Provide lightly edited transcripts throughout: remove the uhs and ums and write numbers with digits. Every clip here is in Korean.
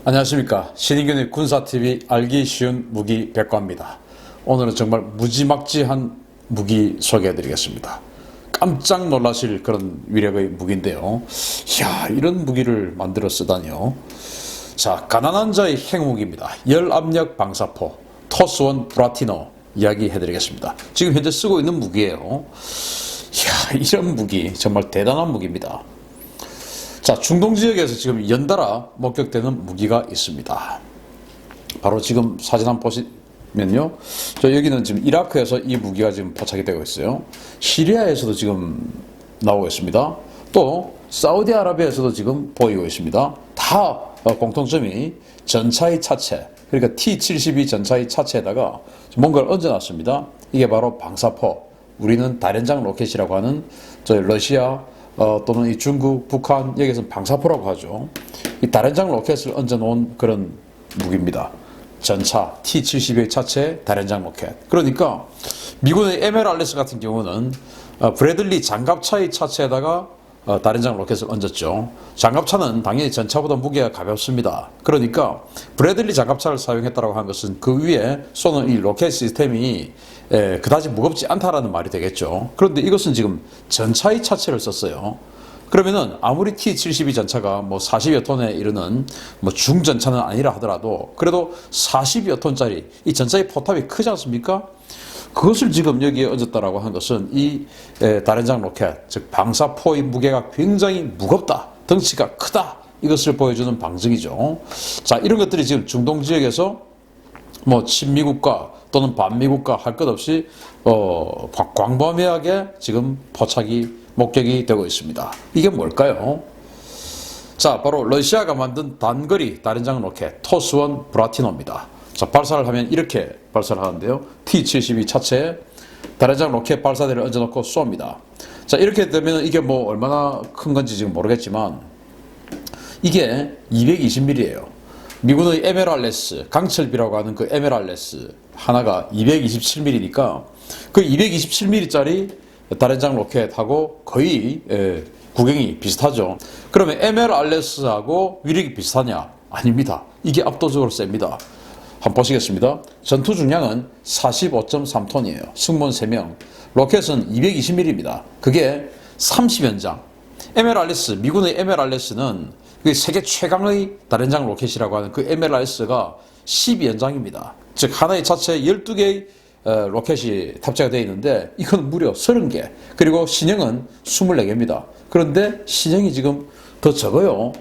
안녕하십니까. 신인균의 군사TV 알기 쉬운 무기 백과입니다. 오늘은 정말 무지막지한 무기 소개해드리겠습니다. 깜짝 놀라실 그런 위력의 무기인데요. 이야, 이런 무기를 만들어 쓰다니요. 자, 가난한 자의 핵무기입니다. 열압력 방사포 토스1 브라티노 이야기해드리겠습니다. 지금 현재 쓰고 있는 무기예요. 이야, 이런 무기 정말 대단한 무기입니다. 자, 중동 지역에서 지금 연달아 목격되는 무기가 있습니다. 바로 지금 사진 한번 보시면요. 여기는 지금 이라크에서 이 무기가 지금 포착이 되고 있어요. 시리아에서도 지금 나오고 있습니다. 또 사우디아라비아에서도 지금 보이고 있습니다. 다 공통점이 전차의 차체, 그러니까 T-72 전차의 차체에다가 뭔가를 얹어놨습니다. 이게 바로 방사포, 우리는 다련장 로켓이라고 하는 러시아 또는 이 중국, 북한, 여기서는 방사포라고 하죠. 이 다련장 로켓을 얹어놓은 그런 무기입니다. 전차 T-72의 차체 다련장 로켓. 그러니까 미군의 MLRS 같은 경우는 브래들리 장갑차의 차체에다가 다련장 로켓을 얹었죠. 장갑차는 당연히 전차보다 무게가 가볍습니다. 그러니까 브래들리 장갑차를 사용했다고 하는 것은 그 위에 쏘는 이 로켓 시스템이 그다지 무겁지 않다라는 말이 되겠죠. 그런데 이것은 지금 전차의 차체를 썼어요. 그러면은 아무리 T-72 전차가 뭐 40여 톤에 이르는 뭐 중전차는 아니라 하더라도 그래도 40여 톤짜리 이 전차의 포탑이 크지 않습니까? 그것을 지금 여기에 얹었다라고 하는 것은 이 다련장 로켓, 즉 방사포의 무게가 굉장히 무겁다, 덩치가 크다, 이것을 보여주는 방증이죠. 자, 이런 것들이 지금 중동 지역에서 뭐 친미국가 또는 반미국가 할 것 없이 광범위하게 지금 포착이 목격이 되고 있습니다. 이게 뭘까요? 자, 바로 러시아가 만든 단거리 다련장 로켓 토스1 브라티노입니다. 자, 발사를 하면 이렇게 발사를 하는데요. T-72 차체에 다련장 로켓 발사대를 얹어놓고 쏩니다. 자, 이렇게 되면 이게 뭐 얼마나 큰 건지 지금 모르겠지만 이게 220mm예요. 미군의 MLRS, 강철비라고 하는 그 MLRS 하나가 227mm니까 그 227mm짜리 다련장 로켓하고 거의 구경이 비슷하죠. 그러면 MLRS하고 위력이 비슷하냐? 아닙니다. 이게 압도적으로 셉니다. 한번 보시겠습니다. 전투 중량은 45.3톤이에요. 승무원 3명. 로켓은 220mm입니다. 그게 30연장. MLRS, 미군의 MLRS는 세계 최강의 다련장 로켓이라고 하는 그 MLRS가 12연장입니다. 즉 하나의 차체에 12개의 로켓이 탑재가 되어 있는데 이건 무려 30개. 그리고 신형은 24개입니다. 그런데 신형이 지금 더 적어요.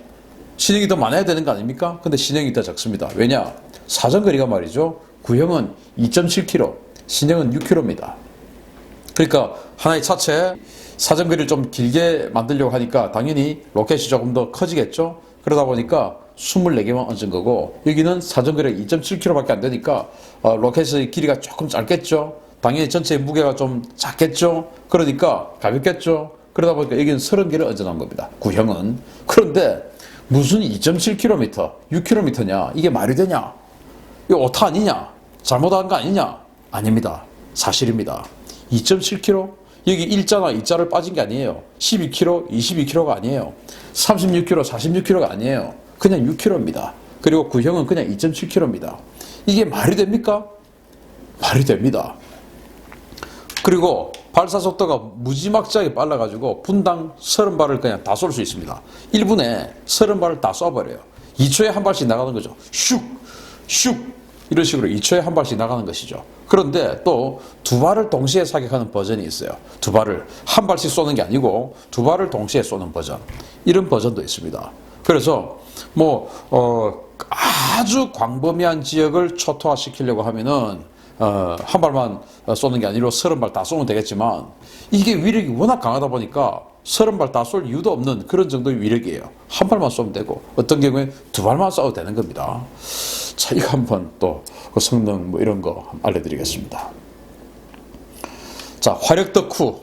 신형이 더 많아야 되는 거 아닙니까? 근데 신형이 더 적습니다. 왜냐? 사정거리가 말이죠. 구형은 2.7km, 신형은 6km입니다. 그러니까 하나의 차체에 사정거리를 좀 길게 만들려고 하니까 당연히 로켓이 조금 더 커지겠죠. 그러다 보니까 24개만 얹은 거고 여기는 사정거리가 2.7km밖에 안 되니까 로켓의 길이가 조금 짧겠죠. 당연히 전체의 무게가 좀 작겠죠. 그러니까 가볍겠죠. 그러다 보니까 여기는 30개를 얹어 놓은 겁니다. 구형은. 그런데 무슨 2.7km, 6km냐? 이게 말이 되냐? 이거 오타 아니냐? 잘못한 거 아니냐? 아닙니다. 사실입니다. 2.7km? 여기 1자나 2자를 빠진 게 아니에요. 12km, 22km가 아니에요. 36km, 46km가 아니에요. 그냥 6km입니다. 그리고 구형은 그냥 2.7km입니다. 이게 말이 됩니까? 말이 됩니다. 그리고 발사 속도가 무지막지하게 빨라가지고 분당 30발을 그냥 다 쏠 수 있습니다. 1분에 30발을 다 쏴버려요. 2초에 한 발씩 나가는 거죠. 슉! 슉! 이런 식으로 2초에 한 발씩 나가는 것이죠. 그런데 또 두 발을 동시에 사격하는 버전이 있어요. 두 발을 한 발씩 쏘는 게 아니고 두 발을 동시에 쏘는 버전. 이런 버전도 있습니다. 그래서 뭐 아주 광범위한 지역을 초토화시키려고 하면은 한 발만 쏘는 게 아니라 30발 다 쏘면 되겠지만 이게 위력이 워낙 강하다 보니까 30발 다 쏠 이유도 없는 그런 정도의 위력이에요. 한 발만 쏘면 되고 어떤 경우에 두 발만 쏴도 되는 겁니다. 자, 이거 한번 또 그 성능 뭐 이런 거 알려드리겠습니다. 자, 화력 덕후.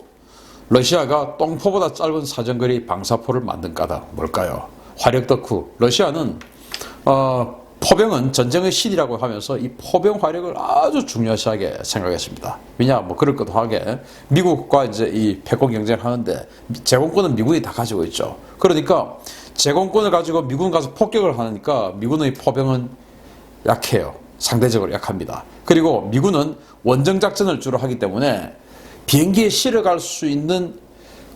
러시아가 똥포보다 짧은 사정거리 방사포를 만든 까닭 뭘까요? 화력 덕후. 러시아는 포병은 전쟁의 신이라고 하면서 이 포병 화력을 아주 중요시하게 생각했습니다. 왜냐, 뭐 그럴 것도 하게 미국과 이제 이 패권 경쟁을 하는데 제공권은 미국이 다 가지고 있죠. 그러니까 제공권을 가지고 미군 가서 폭격을 하니까 미군의 포병은 약해요. 상대적으로 약합니다. 그리고 미군은 원정 작전을 주로 하기 때문에 비행기에 실어갈 수 있는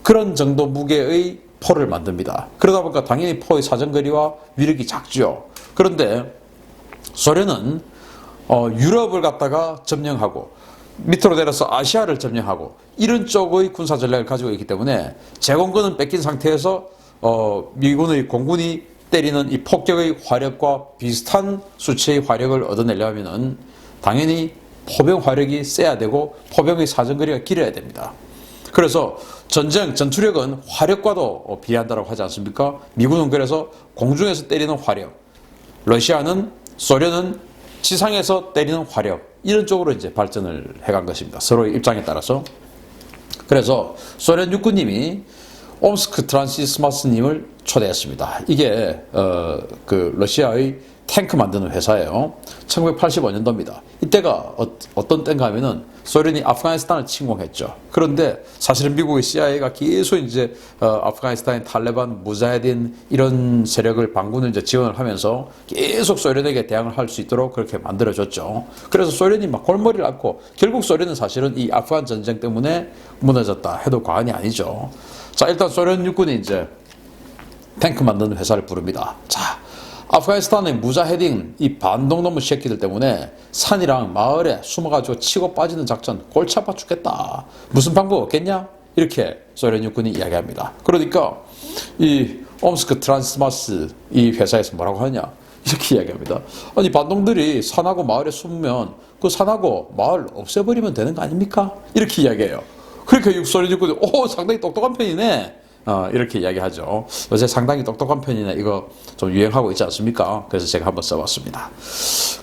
그런 정도 무게의 포를 만듭니다. 그러다 보니까 당연히 포의 사정거리와 위력이 작죠. 그런데 소련은 유럽을 갖다가 점령하고 밑으로 내려서 아시아를 점령하고 이런 쪽의 군사 전략을 가지고 있기 때문에 제공권은 뺏긴 상태에서 미군의 공군이 때리는 이 폭격의 화력과 비슷한 수치의 화력을 얻어내려면은 당연히 포병 화력이 세야 되고 포병의 사정거리가 길어야 됩니다. 그래서 전투력은 화력과도 비례한다고 하지 않습니까? 미군은 그래서 공중에서 때리는 화력, 소련은 지상에서 때리는 화력, 이런 쪽으로 이제 발전을 해간 것입니다. 서로의 입장에 따라서. 그래서 소련 육군님이 옴스크 트란시스마스님을 초대했습니다. 이게 러시아의 탱크 만드는 회사예요. 1985년도입니다. 이때가 어떤 때인가 하면은 소련이 아프가니스탄을 침공했죠. 그런데 사실은 미국의 CIA가 계속 이제 아프가니스탄의 탈레반, 무자헤딘 이런 세력을 반군을 이제 지원을 하면서 계속 소련에게 대항을 할 수 있도록 그렇게 만들어줬죠. 그래서 소련이 막 골머리를 앓고 결국 소련은 사실은 이 아프간 전쟁 때문에 무너졌다 해도 과언이 아니죠. 자, 일단 소련 육군이 이제 탱크 만드는 회사를 부릅니다. 자, 아프가니스탄의 무자헤딘 이 반동놈의 새끼들 때문에 산이랑 마을에 숨어가지고 치고 빠지는 작전 골치 아파 죽겠다. 무슨 방법 없겠냐? 이렇게 소련 육군이 이야기합니다. 그러니까 이 옴스크 트란스마스 이 회사에서 뭐라고 하냐? 이렇게 이야기합니다. 아니 반동들이 산하고 마을에 숨으면 그 산하고 마을 없애버리면 되는 거 아닙니까? 이렇게 이야기해요. 그러니까 소련 육군이 상당히 똑똑한 편이네. 이렇게 이야기하죠. 요새 상당히 똑똑한 편이네. 이거 좀 유행하고 있지 않습니까? 그래서 제가 한번 써봤습니다.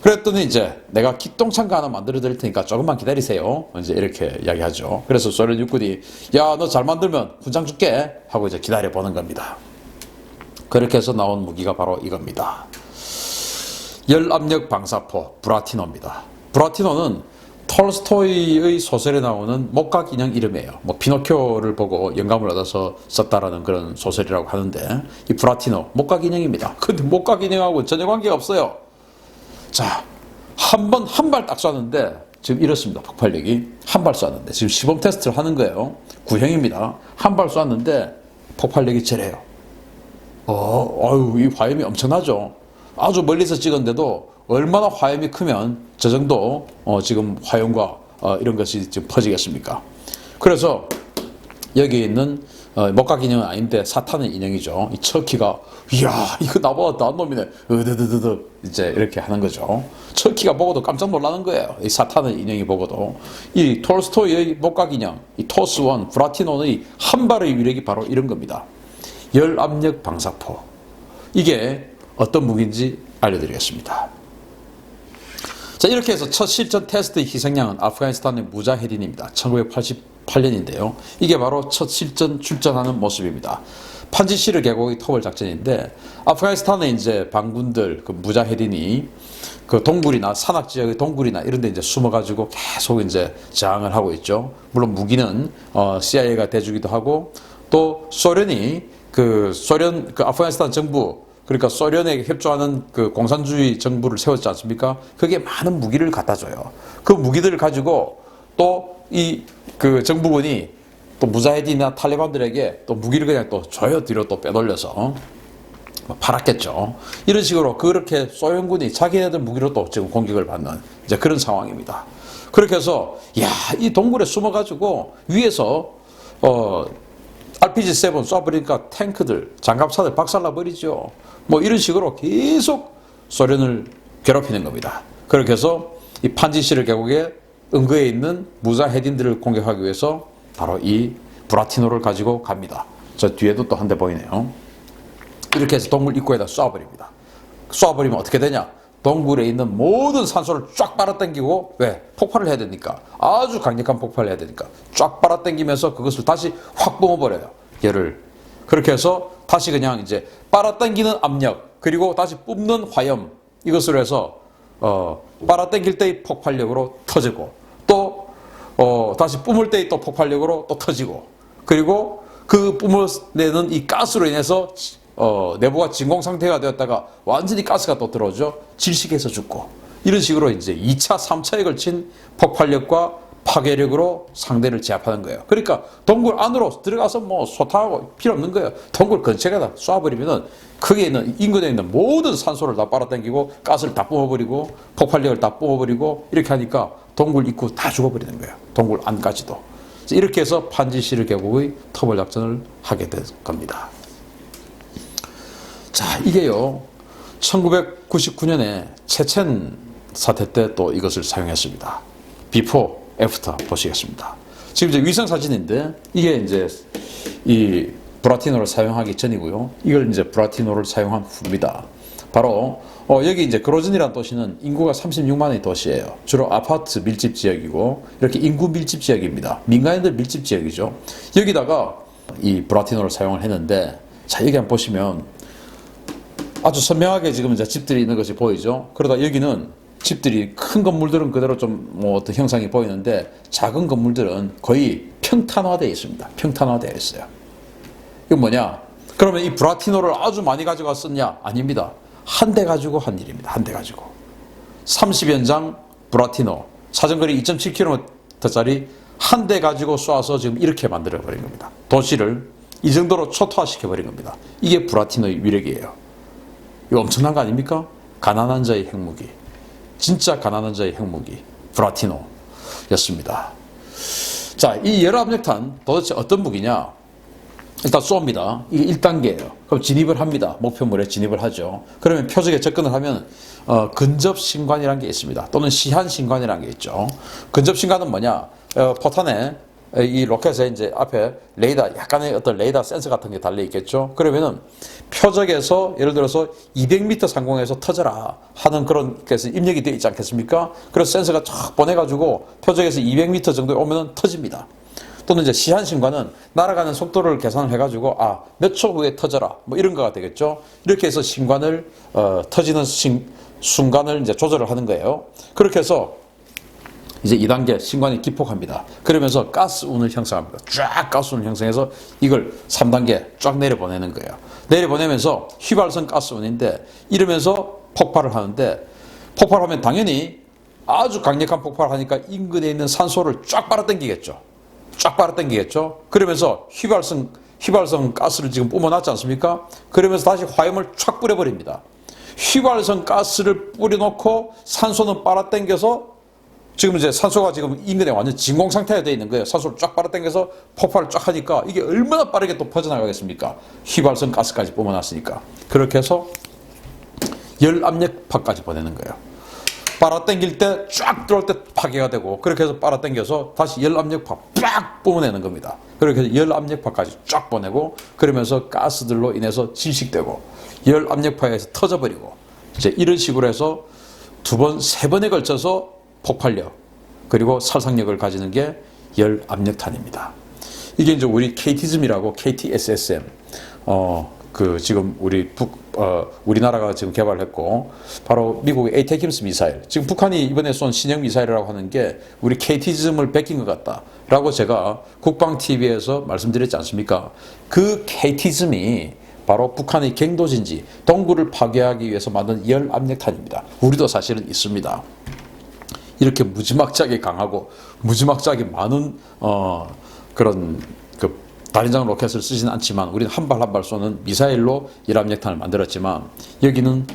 그랬더니 이제 내가 기똥찬 하나 만들어 드릴 테니까 조금만 기다리세요. 이제 이렇게 이야기하죠. 그래서 소련 육군이 야, 너 잘 만들면 훈장 줄게 하고 이제 기다려 보는 겁니다. 그렇게 해서 나온 무기가 바로 이겁니다. 열압력 방사포 브라티노입니다. 브라티노는 톨스토이의 소설에 나오는 목각 인형 이름이에요. 뭐 피노키오를 보고 영감을 얻어서 썼다라는 그런 소설이라고 하는데 이 브라티노 목각 인형입니다. 근데 목각 인형하고 전혀 관계가 없어요. 자, 한 발 딱 쐈는데 지금 이렇습니다. 폭발력이 한 발 쐈는데 지금 시범 테스트를 하는 거예요. 구형입니다. 한 발 쐈는데 폭발력이 저래요. 이 화염이 엄청나죠. 아주 멀리서 찍었는데도 얼마나 화염이 크면 저 정도 지금 화염과 이런 것이 지금 퍼지겠습니까? 그래서 여기 있는 목각 인형은 아닌데 사탄의 인형이죠. 이 척키가 이야 이거 나보다 나은 놈이네. 으드드드드 이제 이렇게 하는 거죠. 척키가 보고도 깜짝 놀라는 거예요. 이 사탄의 인형이 보고도. 이 톨스토이의 목각 인형, 이 토스원 브라티노의 한 발의 위력이 바로 이런 겁니다. 열압력 방사포. 이게 어떤 무기인지 알려드리겠습니다. 자, 이렇게 해서 첫 실전 테스트의 희생양은 아프가니스탄의 무자헤딘입니다. 1988년인데요. 이게 바로 첫 실전 출전하는 모습입니다. 판지시르 계곡의 토벌 작전인데 아프가니스탄의 이제 반군들 그 무자헤딘이 그 동굴이나 산악 지역의 동굴이나 이런 데 이제 숨어가지고 계속 이제 저항을 하고 있죠. 물론 무기는 CIA가 대주기도 하고 또 소련이 그 아프가니스탄 정부 그러니까 소련에게 협조하는 그 공산주의 정부를 세웠지 않습니까? 그게 많은 무기를 갖다 줘요. 그 무기들을 가지고 또 그 정부군이 또 무자헤딘이나 탈레반들에게 또 무기를 그냥 또 줘요. 뒤로 또 빼돌려서 팔았겠죠. 이런 식으로 그렇게 소련군이 자기네들 무기로 또 지금 공격을 받는 이제 그런 상황입니다. 그렇게 해서 이 동굴에 숨어가지고 위에서 RPG-7 쏴버리니까 탱크들, 장갑차들 박살나버리죠. 뭐 이런 식으로 계속 소련을 괴롭히는 겁니다. 그렇게 해서 이 판지시르 계곡에 응거에 있는 무자헤딘들을 공격하기 위해서 바로 이 브라티노를 가지고 갑니다. 저 뒤에도 또 한 대 보이네요. 이렇게 해서 동굴 입구에다 쏴버립니다. 쏴버리면 어떻게 되냐? 동굴에 있는 모든 산소를 쫙 빨아당기고 왜? 폭발을 해야 되니까 아주 강력한 폭발을 해야 되니까 쫙 빨아당기면서 그것을 다시 확 뿜어버려요. 열을. 그렇게 해서 다시 그냥 이제 빨아당기는 압력 그리고 다시 뿜는 화염 이것으로 해서 빨아당길 때의 폭발력으로 터지고 또 다시 뿜을 때의 또 폭발력으로 또 터지고 그리고 그 뿜어내는 이 가스로 인해서 내부가 진공 상태가 되었다가 완전히 가스가 또 들어오죠. 질식해서 죽고. 이런 식으로 이제 2차, 3차에 걸친 폭발력과 파괴력으로 상대를 제압하는 거예요. 그러니까 동굴 안으로 들어가서 뭐 소탕하고 필요 없는 거예요. 동굴 근처에다 쏴버리면은 거기에 있는 인근에 있는 모든 산소를 다 빨아당기고 가스를 다 뿜어버리고 폭발력을 다 뿜어버리고 이렇게 하니까 동굴 입구 다 죽어버리는 거예요. 동굴 안까지도. 이렇게 해서 판지시르 계곡의 터벌 작전을 하게 된 겁니다. 자, 이게요. 1999년에 체첸 사태 때 또 이것을 사용했습니다. 비포, 애프터 보시겠습니다. 지금 이제 위성 사진인데 이게 이제 이 브라티노를 사용하기 전이고요. 이걸 이제 브라티노를 사용한 후입니다. 바로 여기 이제 그로즌이라는 도시는 인구가 36만의 도시예요. 주로 아파트 밀집 지역이고 이렇게 인구 밀집 지역입니다. 민간인들 밀집 지역이죠. 여기다가 이 브라티노를 사용을 했는데 자, 여기 한번 보시면 아주 선명하게 지금 이제 집들이 있는 것이 보이죠. 그러다 여기는 집들이 큰 건물들은 그대로 좀 뭐 어떤 형상이 보이는데 작은 건물들은 거의 평탄화되어 있습니다. 평탄화되어 있어요. 이건 뭐냐? 그러면 이 브라티노를 아주 많이 가져갔었냐? 아닙니다. 한 대 가지고 한 일입니다. 한 대 가지고. 30연장 브라티노, 사정거리 2.7km짜리 한 대 가지고 쏴서 지금 이렇게 만들어버린 겁니다. 도시를 이 정도로 초토화시켜버린 겁니다. 이게 브라티노의 위력이에요. 이거 엄청난 거 아닙니까? 가난한 자의 핵무기. 진짜 가난한 자의 핵무기. 브라티노였습니다. 자, 이 열압력탄 도대체 어떤 무기냐? 일단 쏩니다. 이게 1단계예요. 그럼 진입을 합니다. 목표물에 진입을 하죠. 그러면 표적에 접근을 하면 근접신관이라는 게 있습니다. 또는 시한신관이라는 게 있죠. 근접신관은 뭐냐? 포탄에 이 로켓에 이제 앞에 레이더, 약간의 어떤 레이더 센서 같은 게 달려 있겠죠. 그러면은 표적에서 예를 들어서 200m 상공에서 터져라 하는 그런 그래서 입력이 되어 있지 않겠습니까? 그래서 센서가 쫙 보내가지고 표적에서 200m 정도에 오면은 터집니다. 또는 이제 시한신관은 날아가는 속도를 계산을 해가지고 몇 초 후에 터져라 뭐 이런 거가 되겠죠. 이렇게 해서 신관을 터지는 순간을 이제 조절을 하는 거예요. 그렇게 해서 이제 2단계 신관이 기폭합니다. 그러면서 가스운을 형성합니다. 쫙 가스운을 형성해서 이걸 3단계 쫙 내려보내는 거예요. 내려보내면서 휘발성 가스운인데 이러면서 폭발을 하는데 폭발하면 당연히 아주 강력한 폭발을 하니까 인근에 있는 산소를 쫙 빨아당기겠죠. 쫙 빨아당기겠죠. 그러면서 휘발성 가스를 지금 뿜어놨지 않습니까? 그러면서 다시 화염을 쫙 뿌려버립니다. 휘발성 가스를 뿌려놓고 산소는 빨아당겨서 지금 이제 산소가 지금 인근에 완전 진공 상태가 되어 있는 거예요. 산소를 쫙 빨아당겨서 폭발을 쫙 하니까 이게 얼마나 빠르게 또 퍼져나가겠습니까? 휘발성 가스까지 뿜어놨으니까. 그렇게 해서 열압력파까지 보내는 거예요. 빨아당길 때 쫙 들어올 때 파괴가 되고 그렇게 해서 빨아당겨서 다시 열압력파 쫙 뿜어내는 겁니다. 그렇게 해서 열압력파까지 쫙 보내고 그러면서 가스들로 인해서 질식되고 열압력파에서 터져버리고 이제 이런 식으로 해서 2번, 3번에 걸쳐서 폭발력 그리고 살상력을 가지는 게 열압력탄입니다. 이게 이제 우리 KT즘이라고 KTSSM 지금 우리나라가 지금 개발했고 바로 미국의 에이테킴스 미사일 지금 북한이 이번에 쏜 신형 미사일이라고 하는 게 우리 KT즘을 베낀 것 같다라고 제가 국방TV에서 말씀드렸지 않습니까? 그 KT즘이 바로 북한의 경도진지 동굴을 파괴하기 위해서 만든 열압력탄입니다. 우리도 사실은 있습니다. 이렇게 무지막지하게 강하고 무지막지하게 많은 그런 다린장 로켓을 쓰지는 않지만 우리는 한 발 한 발 쏘는 미사일로 열압력탄을 만들었지만 여기는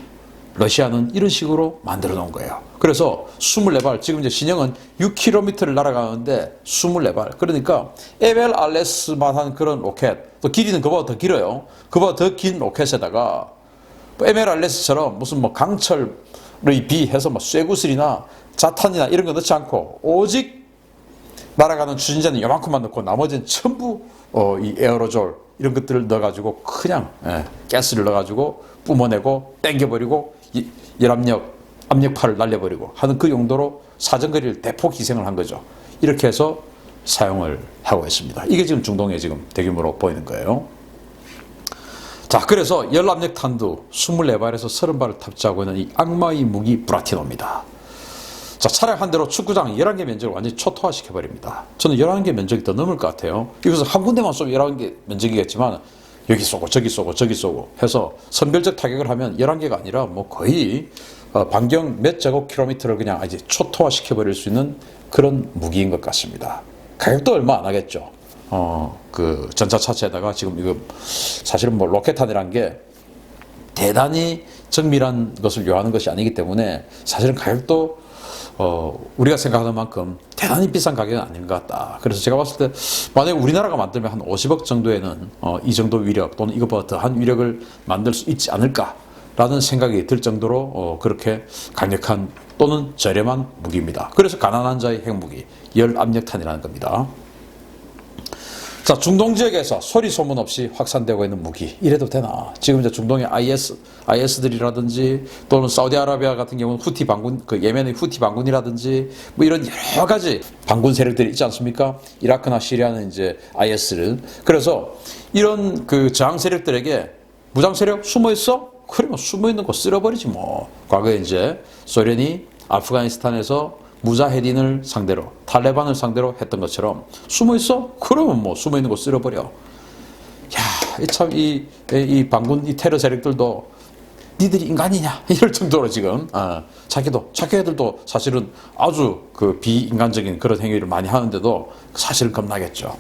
러시아는 이런 식으로 만들어 놓은 거예요. 그래서 24발 지금 이제 신형은 6km를 날아가는데 24발 그러니까 MLRS만한 그런 로켓 또 길이는 그보다 더 길어요. 그보다 더 긴 로켓에다가 MLRS처럼 무슨 뭐 강철의 비해서 뭐 쇠구슬이나 자탄이나 이런 거 넣지 않고 오직 날아가는 추진자는 요만큼만 넣고 나머지는 전부 이 에어로졸 이런 것들을 넣어가지고 그냥 가스를 넣어가지고 뿜어내고 땡겨버리고 압력파를 날려버리고 하는 그 용도로 사정거리를 대폭 희생을 한 거죠. 이렇게 해서 사용을 하고 있습니다. 이게 지금 중동에 지금 대규모로 보이는 거예요. 자, 그래서 열압력탄도 24발에서 30발을 탑재하고 있는 이 악마의 무기 브라티노입니다. 자, 차량 한 대로 축구장 11개 면적을 완전히 초토화시켜버립니다. 저는 11개 면적이 더 넘을 것 같아요. 이것은 한 군데만 쏘면 11개 면적이겠지만 여기 쏘고 저기 쏘고 저기 쏘고 해서 선별적 타격을 하면 11개가 아니라 뭐 거의 반경 몇 제곱킬로미터를 그냥 아주 초토화시켜버릴 수 있는 그런 무기인 것 같습니다. 가격도 얼마 안 하겠죠. 그 전차차체에다가 지금 이거 사실은 뭐 로켓탄이라는 게 대단히 정밀한 것을 요하는 것이 아니기 때문에 사실은 가격도 우리가 생각하는 만큼 대단히 비싼 가격은 아닌 것 같다. 그래서 제가 봤을 때 만약에 우리나라가 만들면 한 50억 정도에는 이 정도 위력 또는 이것보다 더한 위력을 만들 수 있지 않을까라는 생각이 들 정도로 그렇게 강력한 또는 저렴한 무기입니다. 그래서 가난한 자의 핵무기, 열압력탄이라는 겁니다. 자, 중동 지역에서 소리 소문 없이 확산되고 있는 무기, 이래도 되나? 지금 이제 중동의 IS들이라든지 또는 사우디아라비아 같은 경우는 후티 반군, 그 예멘의 후티 반군이라든지 뭐 이런 여러 가지 반군 세력들이 있지 않습니까? 이라크나 시리아는 이제 IS를. 그래서 이런 그 저항 세력들에게 무장 세력 숨어 있어? 그러면 숨어 있는 거 쓸어버리지 뭐. 과거에 이제 소련이 아프가니스탄에서 무자헤딘을 상대로, 탈레반을 상대로 했던 것처럼 숨어 있어? 그러면 뭐 숨어 있는 거 쓸어버려. 야, 참 이 반군 이 테러 세력들도 니들이 인간이냐 이럴 정도로 지금 자기 애들도 사실은 아주 그 비인간적인 그런 행위를 많이 하는데도 사실은 겁나겠죠.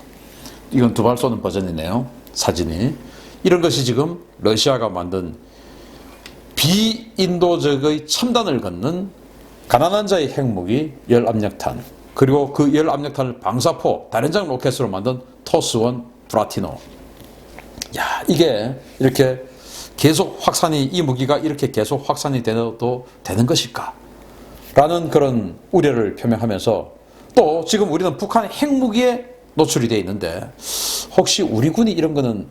이건 두 발 쏘는 버전이네요. 사진이. 이런 것이 지금 러시아가 만든 비인도적의 첨단을 걷는 가난한 자의 핵무기 열압력탄, 그리고 그 열압력탄을 방사포 다련장 로켓으로 만든 토스1 브라티노. 야, 이게 이렇게 계속 확산이, 이 무기가 이렇게 계속 확산이 되도 되는 것일까? 라는 그런 우려를 표명하면서 또 지금 우리는 북한의 핵무기에 노출이 되어 있는데 혹시 우리 군이 이런 거는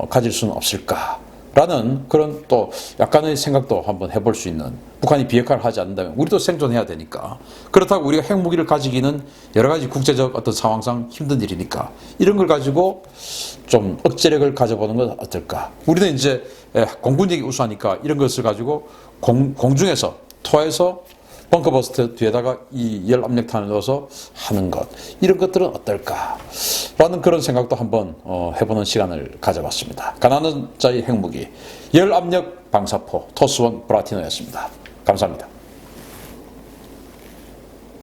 가질 수는 없을까? 라는 그런 또 약간의 생각도 한번 해볼 수 있는, 북한이 비핵화를 하지 않는다면 우리도 생존해야 되니까, 그렇다고 우리가 핵무기를 가지기는 여러 가지 국제적 어떤 상황상 힘든 일이니까 이런 걸 가지고 좀 억제력을 가져보는 건 어떨까. 우리는 이제 공군력이 우수하니까 이런 것을 가지고 공중에서 토해서 벙커버스트 뒤에다가 이 열압력탄을 넣어서 하는 것, 이런 것들은 어떨까 라는 그런 생각도 한번 해보는 시간을 가져봤습니다. 가난한 자의 핵무기 열압력 방사포 토스1 브라티노였습니다. 감사합니다.